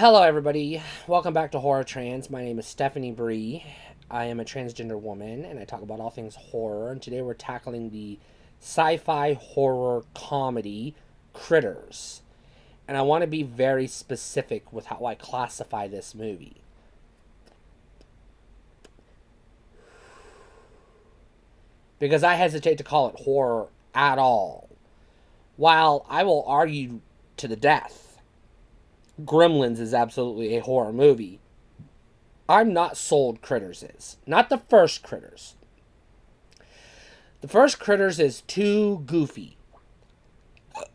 Hello, everybody. Welcome back to Horror Trans. My name is Stephanie Bree. I am a transgender woman, and I talk about all things horror. And today we're tackling the sci-fi horror comedy Critters. And I want to be very specific with how I classify this movie. Because I hesitate to call it horror at all. While I will argue to the death, Gremlins is absolutely a horror movie, I'm not sold Critters is. Not the first Critters. The first Critters is too goofy.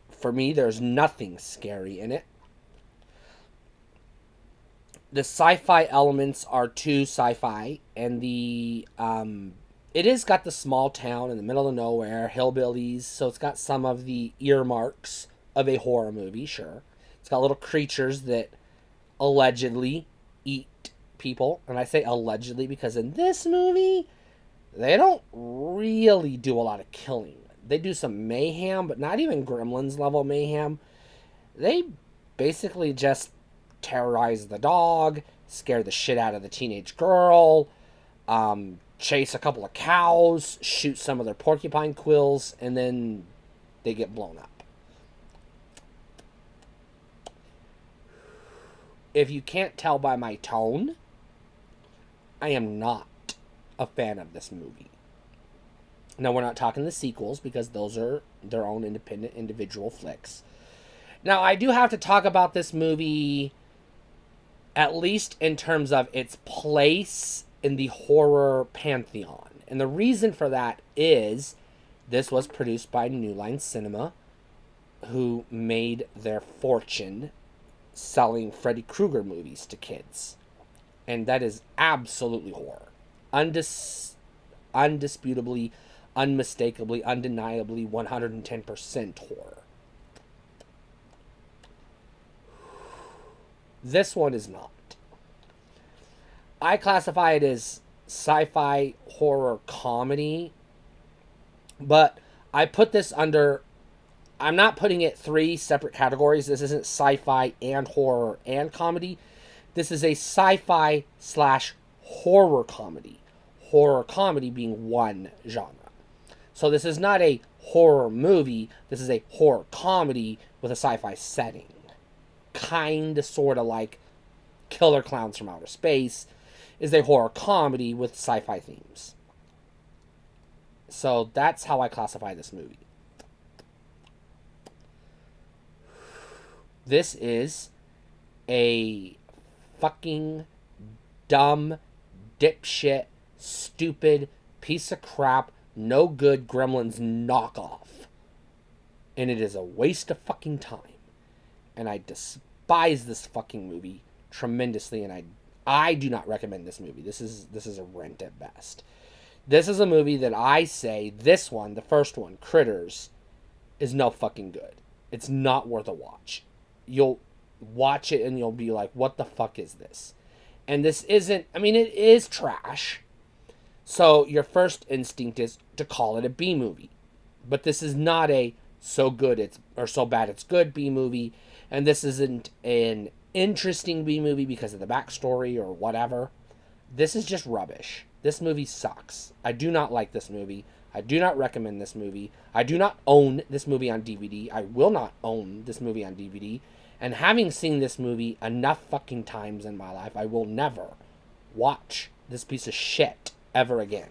For me, there's nothing scary in it. The sci-fi elements are too sci-fi, and it has got the small town in the middle of nowhere, hillbillies, so it's got some of the earmarks of a horror movie, sure. It's got little creatures that allegedly eat people, and I say allegedly because in this movie, they don't really do a lot of killing. They do some mayhem, but not even Gremlins level mayhem. They basically just terrorize the dog, scare the shit out of the teenage girl, chase a couple of cows, shoot some of their porcupine quills, and then they get blown up. If you can't tell by my tone, I am not a fan of this movie. Now, we're not talking the sequels because those are their own independent individual flicks. Now, I do have to talk about this movie at least in terms of its place in the horror pantheon. And the reason for that is this was produced by New Line Cinema, who made their fortune selling Freddy Krueger movies to kids. And that is absolutely horror. Undisputably, unmistakably, undeniably 110% horror. This one is not. I classify it as sci-fi horror comedy, but I put this under... I'm not putting it three separate categories. This isn't sci-fi and horror and comedy. This is a sci-fi / horror comedy. Horror comedy being one genre. So this is not a horror movie. This is a horror comedy with a sci-fi setting. Kind of, sort of like Killer Clowns from Outer Space is a horror comedy with sci-fi themes. So that's how I classify this movie. This is a fucking dumb, dipshit, stupid, piece of crap, no good Gremlins knockoff. And it is a waste of fucking time. And I despise this fucking movie tremendously, and I do not recommend this movie. This is a rent at best. This is a movie that I say, this one, the first one, Critters, is no fucking good. It's not worth a watch. You'll watch it and you'll be like, what the fuck is this? And this isn't, I mean, it is trash. So your first instinct is to call it a B movie. But this is not a so good it's, or so bad it's good B movie. And this isn't an interesting B movie because of the backstory or whatever. This is just rubbish. This movie sucks. I do not like this movie. I do not recommend this movie. I do not own this movie on DVD. I will not own this movie on DVD. And having seen this movie enough fucking times in my life, I will never watch this piece of shit ever again.